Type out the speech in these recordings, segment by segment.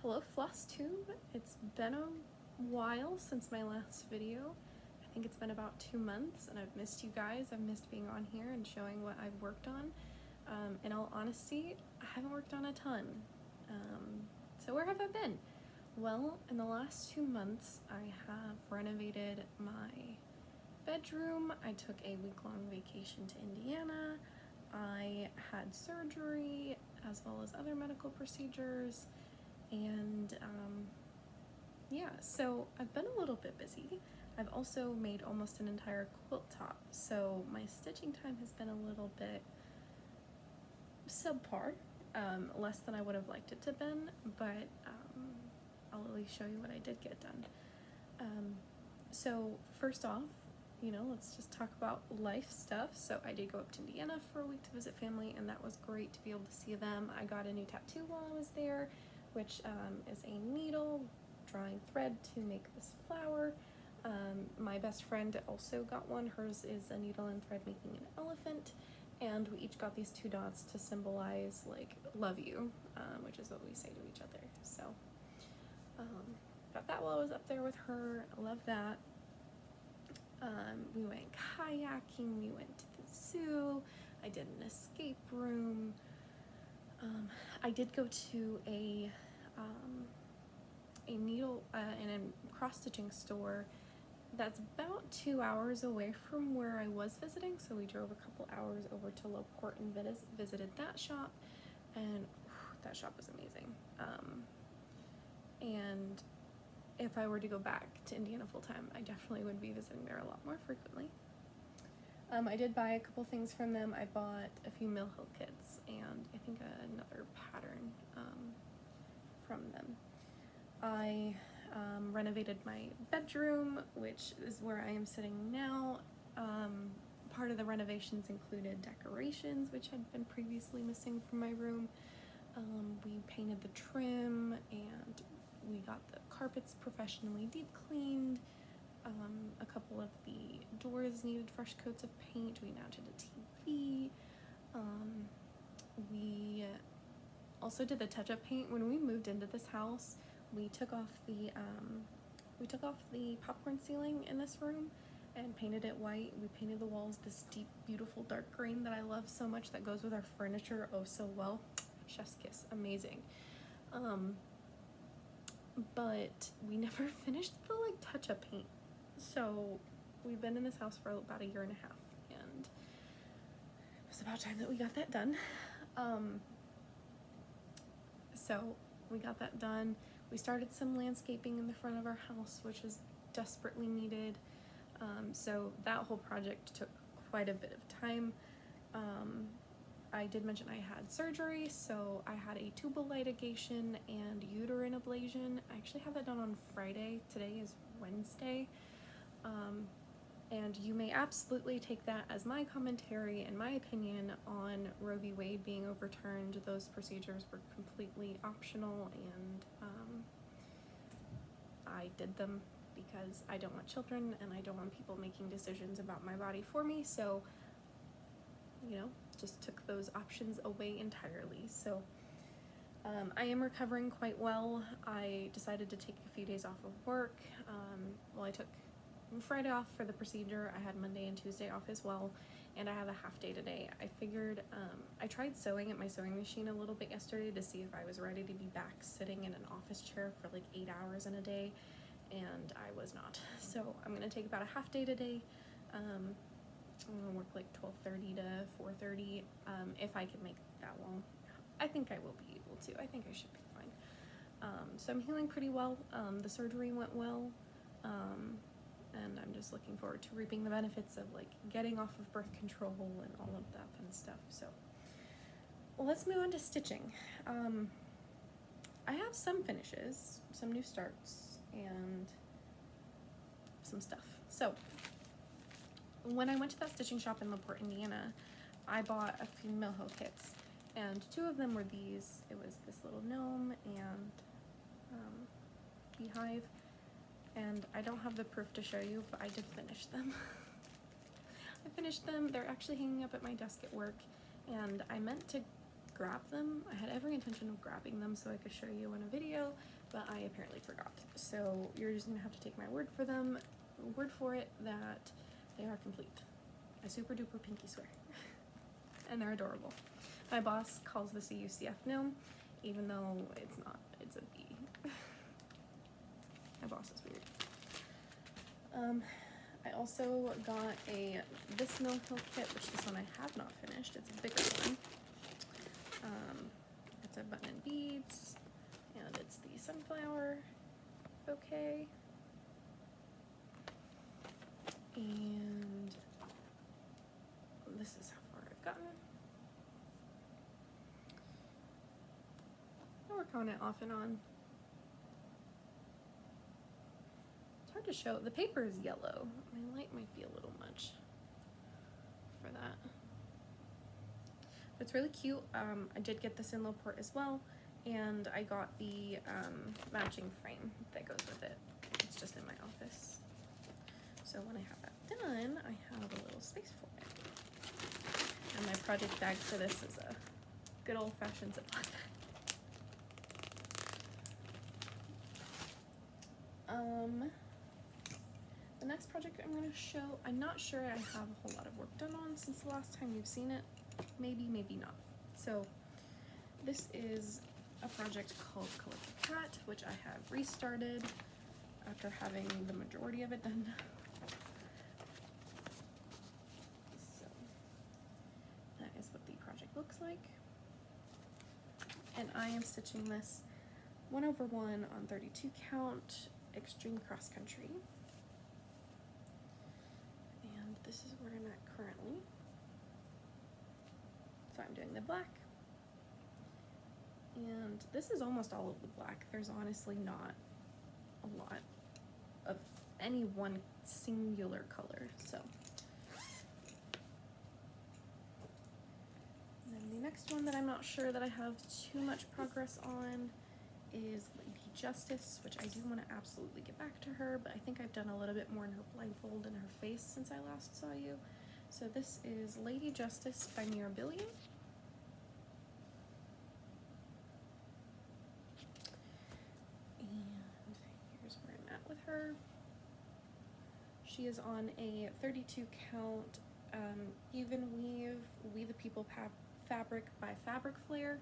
Hello Flosstube, it's been a while since my last video. I think it's been about 2 months and I've missed you guys. I've missed being on here and showing what I've worked on. In all honesty, I haven't worked on a ton. So where have I been? Well, in the last 2 months I have renovated my bedroom. I took a week-long vacation to Indiana. I had surgery as well as other medical procedures. And yeah, so I've been a little bit busy. I've also made almost an entire quilt top, so my stitching time has been a little bit subpar, less than I would have liked it to have been, but I'll at least show you what I did get done. So first off, let's just talk about life stuff. So I did go up to Indiana for a week to visit family, and that was great to be able to see them. I got a new tattoo while I was there, which is a needle drawing thread to make this flower. My best friend also got one. Hers is a needle and thread making an elephant, and we each got these 2 dots to symbolize like love you, which is what we say to each other. So got that while I was up there with her. I love that. We went kayaking, we went to the zoo, I did an escape room. I did go to a needle and a cross-stitching store that's about 2 hours away from where I was visiting, so we drove a couple hours over to LaPorte and visited that shop, and that shop was amazing. And if I were to go back to Indiana full-time, I definitely would be visiting there a lot more frequently. I did buy a couple things from them. I bought a few Mill Hill kits and I think another pattern from them. I renovated my bedroom, which is where I am sitting now. Part of the renovations included decorations, which had been previously missing from my room. We painted the trim and we got the carpets professionally deep cleaned. A couple of the doors needed fresh coats of paint. We mounted a TV. We also did the touch-up paint. When we moved into this house, we took off the popcorn ceiling in this room and painted it white. We painted the walls this deep, beautiful dark green that I love so much, that goes with our furniture oh so well. Chef's kiss, amazing. But we never finished the touch-up paint. So we've been in this house for about 1.5 years, and it was about time that we got that done. So we got that done. We started some landscaping in the front of our house, which was desperately needed. So that whole project took quite a bit of time. I did mention I had surgery, so I had a tubal ligation and uterine ablation. I actually had that done on Friday. Today is Wednesday. And you may absolutely take that as my commentary and my opinion on Roe v. Wade being overturned. Those procedures were completely optional, and I did them because I don't want children and I don't want people making decisions about my body for me. So, just took those options away entirely. So I am recovering quite well. I decided to take a few days off of work. I took Friday off for the procedure. I had Monday and Tuesday off as well, and I have a half day today. I figured, I tried sewing at my sewing machine a little bit yesterday to see if I was ready to be back sitting in an office chair for 8 hours in a day, and I was not. So I'm gonna take about a half day today. I'm gonna work 12:30 to 4:30, if I can make that long. I think I will be able to. I think I should be fine. So I'm healing pretty well. The surgery went well. And I'm just looking forward to reaping the benefits of getting off of birth control and all of that fun stuff. So let's move on to stitching. I have some finishes, some new starts, and some stuff. So when I went to that stitching shop in LaPorte, Indiana, I bought a few Mill Hill kits, and 2 of them were these. It was this little gnome and beehive. And I don't have the proof to show you, but I did finish them. I finished them. They're actually hanging up at my desk at work, and I meant to grab them. I had every intention of grabbing them so I could show you in a video, but I apparently forgot. So you're just gonna have to take my word for it that they are complete. I super duper pinky swear. And they're adorable. My boss calls this a UCF gnome, even though it's not, it's a bee. My boss is weird. I also got this Mill Hill kit, which this one I have not finished. It's a bigger one. It's a button and beads, and it's the sunflower bouquet. And this is how far I've gotten. I work on it off and on. It's hard to show. The paper is yellow. My light might be a little much for that. But it's really cute. I did get this in low port as well, and I got the matching frame that goes with it. It's just in my office. So when I have that done, I have a little space for it. And my project bag for this is a good old-fashioned Ziploc bag. The next project I'm going to show, I'm not sure I have a whole lot of work done on since the last time you've seen it. Maybe, maybe not. So this is a project called Collect the Cat, which I have restarted after having the majority of it done. So that is what the project looks like. And I am stitching this 1/1 on 32 count extreme cross country. And this is where I'm at currently. So I'm doing the black. And this is almost all of the black. There's honestly not a lot of any one singular color. So and then the next one that I'm not sure that I have too much progress on is Lady Justice, which I do want to absolutely get back to her, but I think I've done a little bit more in her blindfold and her face since I last saw you. So this is Lady Justice by Mirabilia. And here's where I'm at with her. She is on a 32 count even weave We the People fabric by Fabric Flare.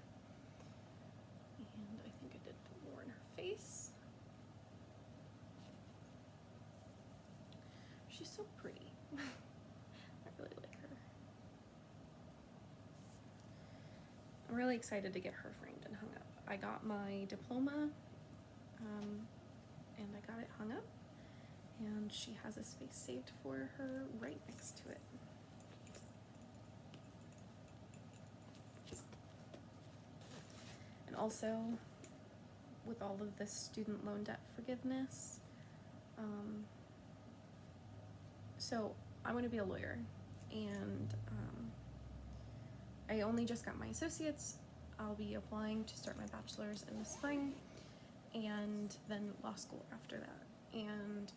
And I think I did more in her face. She's so pretty. I really like her. I'm really excited to get her framed and hung up. I got my diploma and I got it hung up, and she has a space saved for her right next to it. And also, with all of this student loan debt forgiveness, so I want to be a lawyer, and I only just got my associates. I'll be applying to start my bachelor's in the spring, and then law school after that. And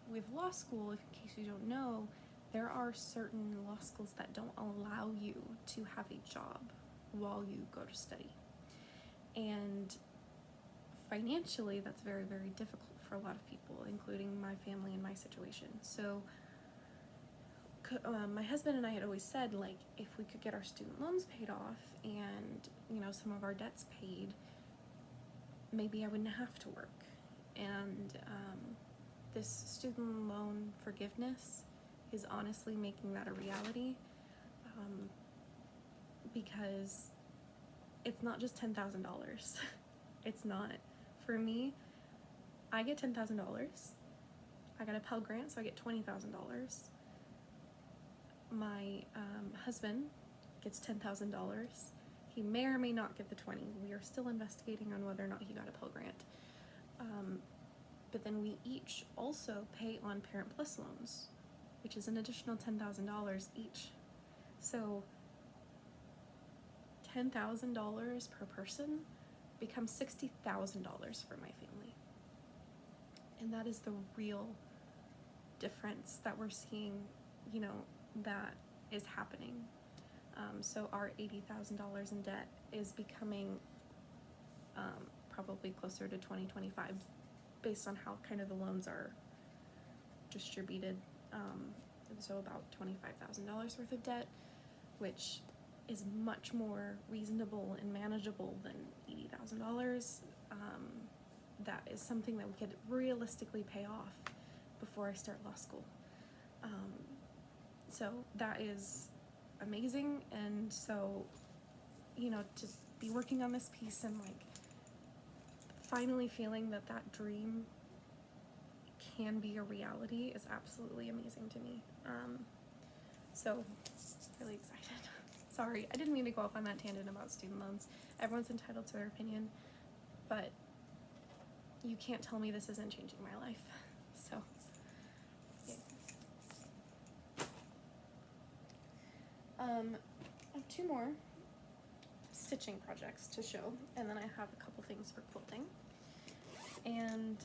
with law school, in case you don't know, there are certain law schools that don't allow you to have a job while you go to study. And financially, that's very, very difficult for a lot of people, including my family and my situation. So my husband and I had always said, like, if we could get our student loans paid off and, you know, some of our debts paid, maybe I wouldn't have to work. And this student loan forgiveness is honestly making that a reality, because it's not just $10,000. It's not. For me, I get $10,000. I got a Pell Grant, so I get $20,000. My husband gets $10,000. He may or may not get the 20. We are still investigating on whether or not he got a Pell Grant. But then we each also pay on Parent Plus loans, which is an additional $10,000 each. So $10,000 per person becomes $60,000 for my family. And that is the real difference that we're seeing, you know, that is happening. So our $80,000 in debt is becoming probably closer to 2025 based on how kind of the loans are distributed. So about $25,000 worth of debt, which is much more reasonable and manageable than $80,000. That is something that we could realistically pay off before I start law school. So that is amazing. And so, you know, to be working on this piece and like finally feeling that that dream can be a reality is absolutely amazing to me. So really excited. Sorry, I didn't mean to go off on that tangent about student loans. Everyone's entitled to their opinion, but you can't tell me this isn't changing my life. So, yeah. I have two more stitching projects to show, and then I have a couple things for quilting. And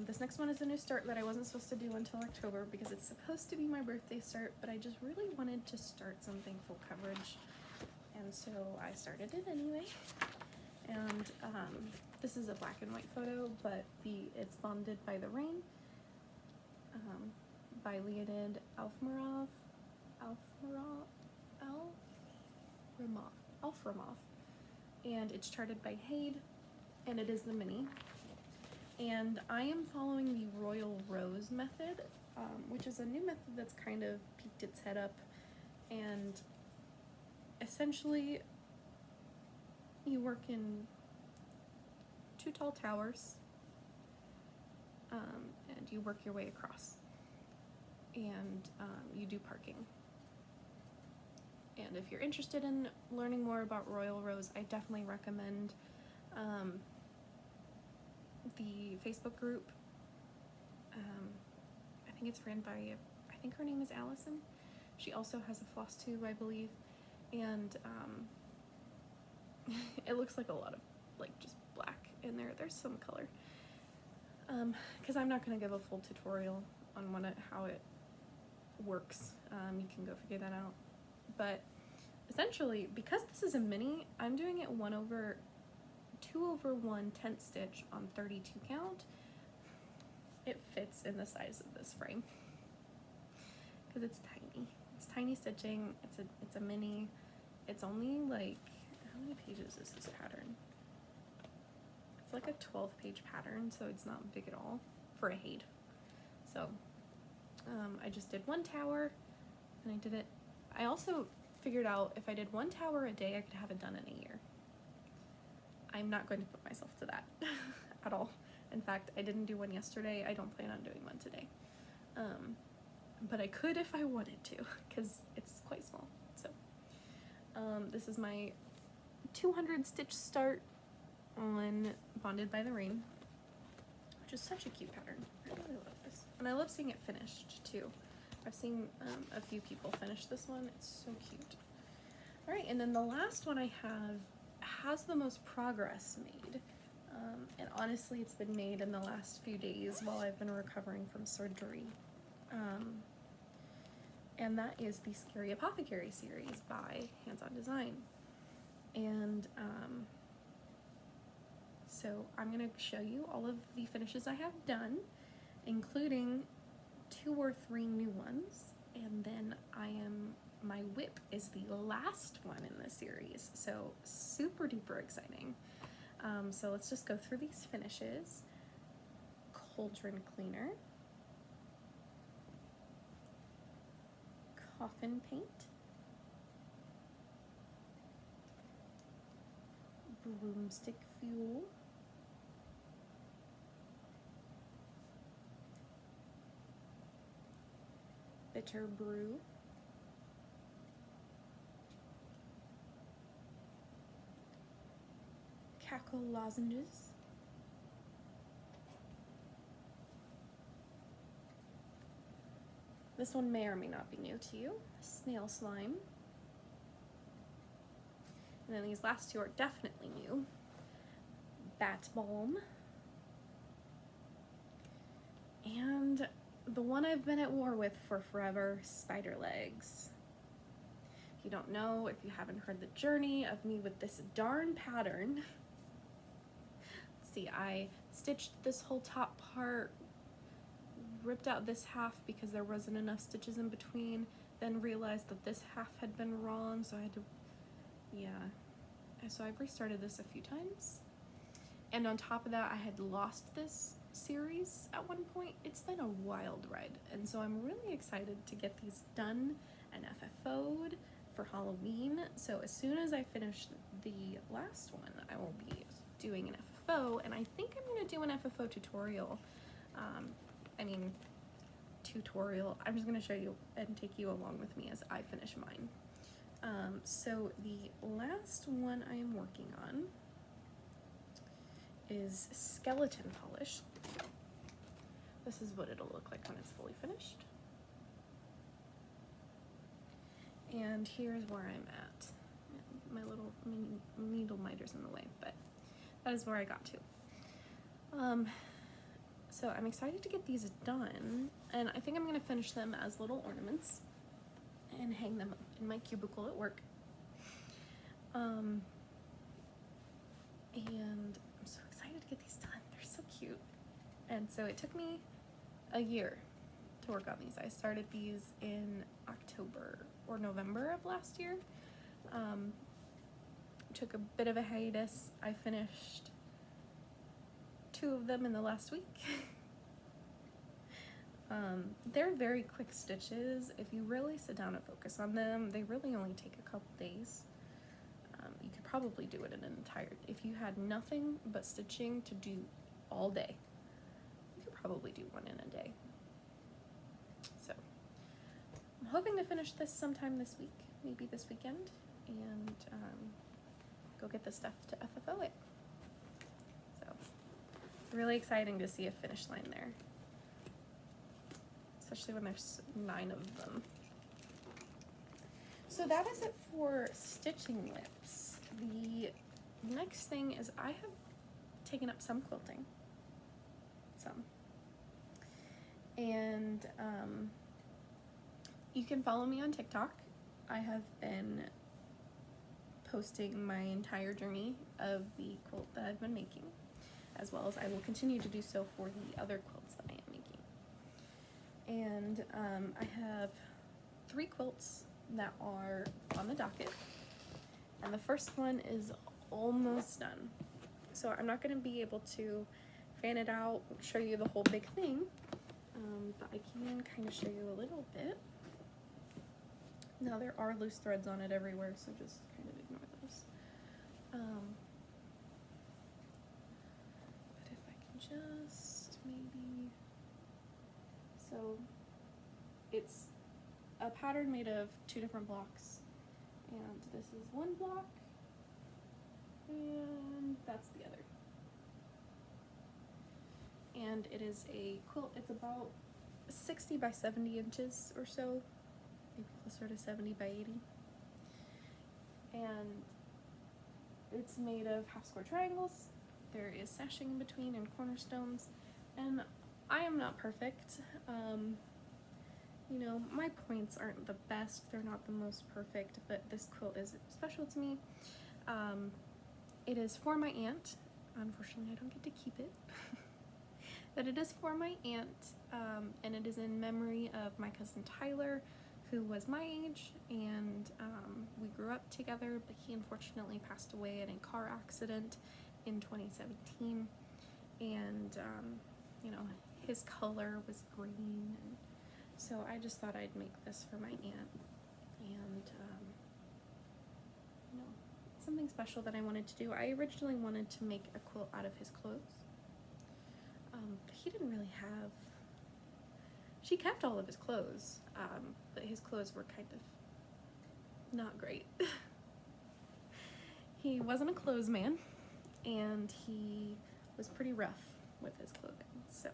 this next one is a new start that I wasn't supposed to do until October because it's supposed to be my birthday start, but I just really wanted to start something full coverage, and so I started it anyway. And this is a black and white photo, but it's Bonded by the Rain by Leonid Alframov, and it's charted by Haid, and it is the mini. And I am following the Royal Rose method, which is a new method that's kind of peeked its head up, and essentially you work in 2 tall towers, and you work your way across, and you do parking. And if you're interested in learning more about Royal Rose, I definitely recommend the Facebook group. I think it's ran by, I think her name is Allison. She also has a Flosstube, I believe, and it looks like a lot of like just black in there. There's some color, because I'm not going to give a full tutorial on how it works. You can go figure that out. But essentially, because this is a mini, I'm doing it 2/1 tent stitch on 32 count. It fits in the size of this frame because it's tiny. It's tiny stitching. It's a mini. It's only like, how many pages is this pattern? It's like a 12-page pattern, so it's not big at all for a Haid. So I just did 1 tower, and I did it. I also figured out if I did 1 tower a day, I could have it done in a year. I'm not going to put myself to that at all. In fact, I didn't do one yesterday. I don't plan on doing one today. But I could if I wanted to, because it's quite small. So this is my 200 stitch start on Bonded by the Rain, which is such a cute pattern. I really love this. And I love seeing it finished too. I've seen a few people finish this one. It's so cute. All right, and then the last one I have has the most progress made. And honestly, it's been made in the last few days while I've been recovering from surgery. And that is the Scary Apothecary series by Hands On Design. And so I'm gonna show you all of the finishes I have done, including 2 or 3 new ones. And then my whip is the last one in this series. So super duper exciting. So let's just go through these finishes. Cauldron Cleaner, Coffin Paint, Broomstick Fuel, Bitter Brew, Cackle Lozenges, this one may or may not be new to you, Snail Slime, and then these last 2 are definitely new, Bat Balm, and the one I've been at war with for forever, Spider Legs. If you don't know, if you haven't heard the journey of me with this darn pattern, let's see, I stitched this whole top part, ripped out this half because there wasn't enough stitches in between, then realized that this half had been wrong, so I had to, yeah. So I've restarted this a few times. And on top of that, I had lost this series at one point. It's been a wild ride, and so I'm really excited to get these done and FFO'd for Halloween. So as soon as I finish the last one, I will be doing an FFO, and I think I'm going to do an FFO tutorial. Tutorial. I'm just going to show you and take you along with me as I finish mine. So the last one I am working on is skeleton polish. This is what it'll look like when it's fully finished. And here's where I'm at. My little needle miter's in the way, but that is where I got to. So I'm excited to get these done, and I think I'm gonna finish them as little ornaments and hang them up in my cubicle at work. And I'm so excited to get these done. They're so cute. And so it took me a year to work on these. I started these in October or November of last year. Took a bit of a hiatus. I finished 2 of them in the last week. They're very quick stitches. If you really sit down and focus on them, they really only take a couple days. You could probably do it in an entire, if you had nothing but stitching to do all day, you could probably do one in a day. So I'm hoping to finish this sometime this week, maybe this weekend, and go get the stuff to FFO it. So it's really exciting to see a finish line there, especially when there's 9 of them. So that is it for stitching lips. The next thing is I have taken up some quilting. And you can follow me on TikTok. I have been posting my entire journey of the quilt that I've been making, as well as I will continue to do so for the other quilts that I am making. And I have 3 quilts that are on the docket, and the first one is almost done. So I'm not going to be able to fan it out, show you the whole big thing, but I can kind of show you a little bit. Now there are loose threads on it everywhere, so just kind of ignore those. But if I can just maybe, so it's a pattern made of 2 different blocks, and this is one block, and that's the other. And it is a quilt. It's about 60 by 70 inches or so, maybe closer to 70 by 80. And it's made of half square triangles. There is sashing in between and cornerstones. And I am not perfect. You know, my points aren't the best. They're not the most perfect, but this quilt is special to me. It is for my aunt. Unfortunately, I don't get to keep it. But it is for my aunt, and it is in memory of my cousin Tyler, who was my age, and we grew up together, but he unfortunately passed away in a car accident in 2017, and you know, his color was green, and so I just thought I'd make this for my aunt, and you know, something special that I wanted to do. I originally wanted to make a quilt out of his clothes. But he didn't really have, she kept all of his clothes, but his clothes were kind of not great. He wasn't a clothes man, and he was pretty rough with his clothing, so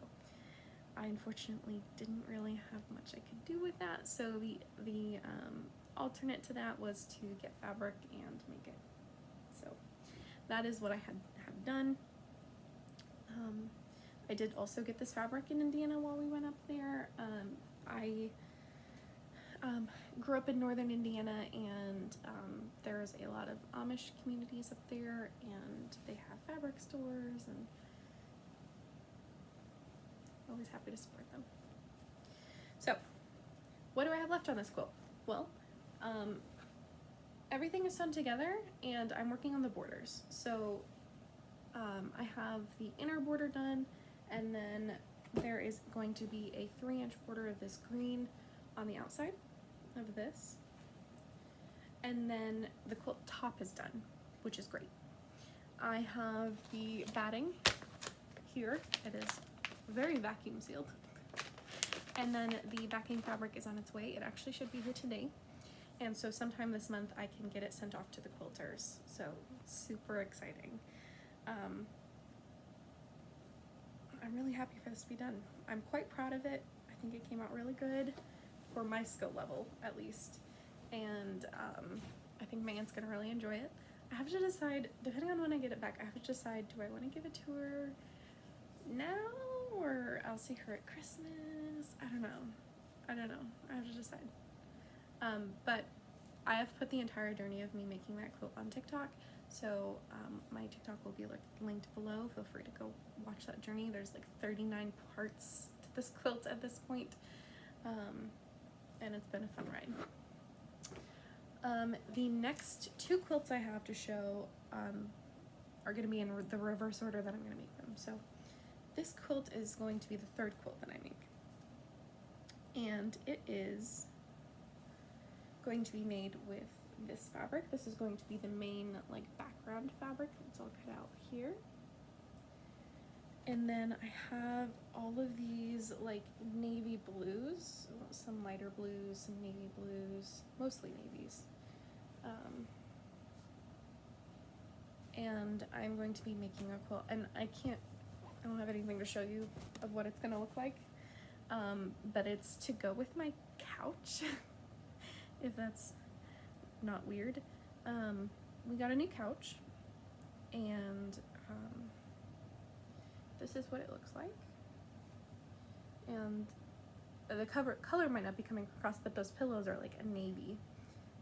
I unfortunately didn't really have much I could do with that. So the alternate to that was to get fabric and make it. So that is what I have done. I did also get this fabric in Indiana while we went up there. I Grew up in northern Indiana, and there's a lot of Amish communities up there, and they have fabric stores, and always happy to support them. So, what do I have left on this quilt? Well, everything is sewn together, and I'm working on the borders. So, I have the inner border done, and then there is going to be a 3-inch border of this green on the outside of this, and then the quilt top is done, which is great. I have the batting here. It is very vacuum sealed, and then the backing fabric is on its way. It actually should be here today, and so sometime this month I can get it sent off to the quilters, so super exciting. I'm really happy for this to be done. I'm quite proud of it. I think it came out really good for my skill level, at least, and I think Megan's gonna really enjoy it. I have to decide, depending on when I get it back, I have to decide, do I want to give it to her now, or I'll see her at Christmas? I don't know. I have to decide. But I have put the entire journey of me making that quilt on TikTok, so my TikTok will be linked below. Feel free to go watch that journey. There's like 39 parts to this quilt at this point. And it's been a fun ride. The next 2 quilts I have to show are going to be in the reverse order that I'm going to make them. So this quilt is going to be the 3rd quilt that I make. And it is going to be made with this fabric. This is going to be the main background fabric. It's all cut out here. And then I have all of these navy blues, some lighter blues, some navy blues, mostly navies. And I'm going to be making a quilt, and I don't have anything to show you of what it's gonna look like, but it's to go with my couch, if that's not weird. We got a new couch, and this is what it looks like, and the color might not be coming across, but those pillows are like a navy,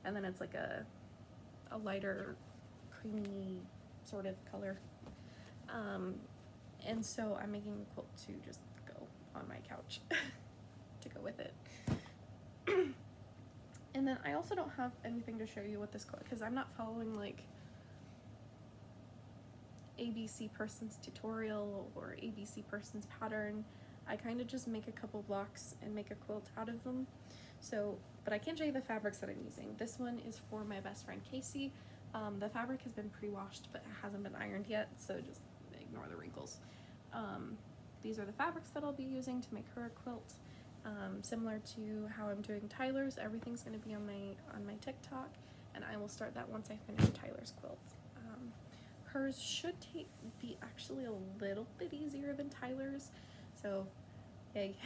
and then it's like a lighter creamy sort of color, and so I'm making a quilt to just go on my couch to go with it. And then I also don't have anything to show you with this quilt because I'm not following ABC person's tutorial or ABC person's pattern. I kind of just make a couple blocks and make a quilt out of them. So, but I can show you the fabrics that I'm using. This one is for my best friend Casey. The fabric has been pre-washed, but it hasn't been ironed yet, so just ignore the wrinkles. These are the fabrics that I'll be using to make her a quilt. Similar to how I'm doing Tyler's, everything's going to be on my TikTok, and I will start that once I finish Tyler's quilt. Hers should be actually a little bit easier than Tyler's, so yay,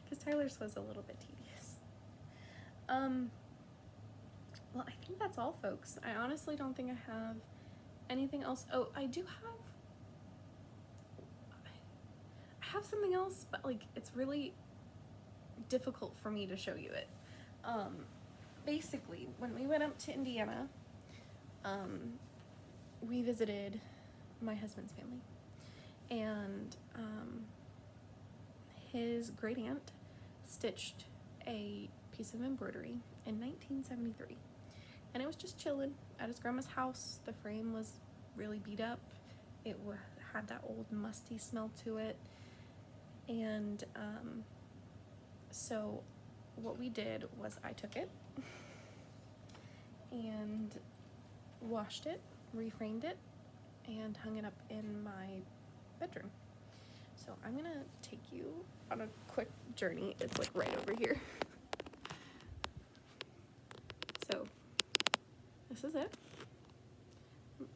because Tyler's was a little bit tedious. Well, I think that's all, folks. I honestly don't think I have anything else. Oh, I have something else, but it's really difficult for me to show you it. Basically, when we went up to Indiana, we visited my husband's family, and his great aunt stitched a piece of embroidery in 1973, and it was just chilling at his grandma's house. The frame was really beat up. It had that old musty smell to it, and so what we did was I took it and washed it, reframed it, and hung it up in my bedroom. So I'm gonna take you on a quick journey. It's right over here. So this is it.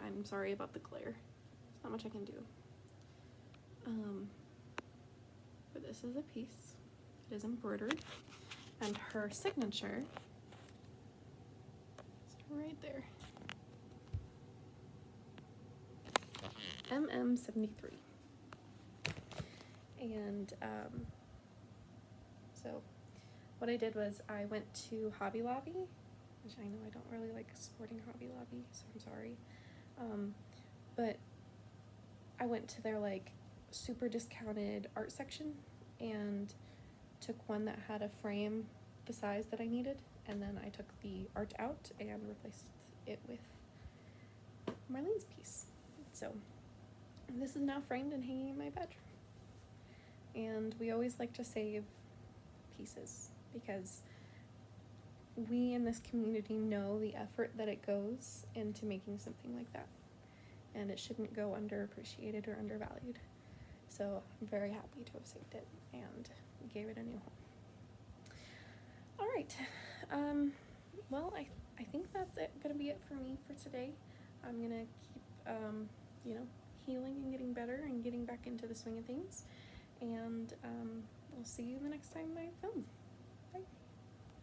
I'm sorry about the glare. There's not much I can do. But this is a piece. It is embroidered, and her signature is right there. MM73. And so what I did was I went to Hobby Lobby, which I know I don't really like supporting Hobby Lobby, so I'm sorry. But I went to their like super discounted art section and took one that had a frame the size that I needed, and then I took the art out and replaced it with Marlene's piece. So this is now framed and hanging in my bedroom. And we always like to save pieces because we in this community know the effort that it goes into making something like that, and it shouldn't go underappreciated or undervalued. So I'm very happy to have saved it and gave it a new home. All right, well, I think that's gonna be it for me for today. I'm gonna keep healing and getting better and getting back into the swing of things, and we'll see you the next time I film.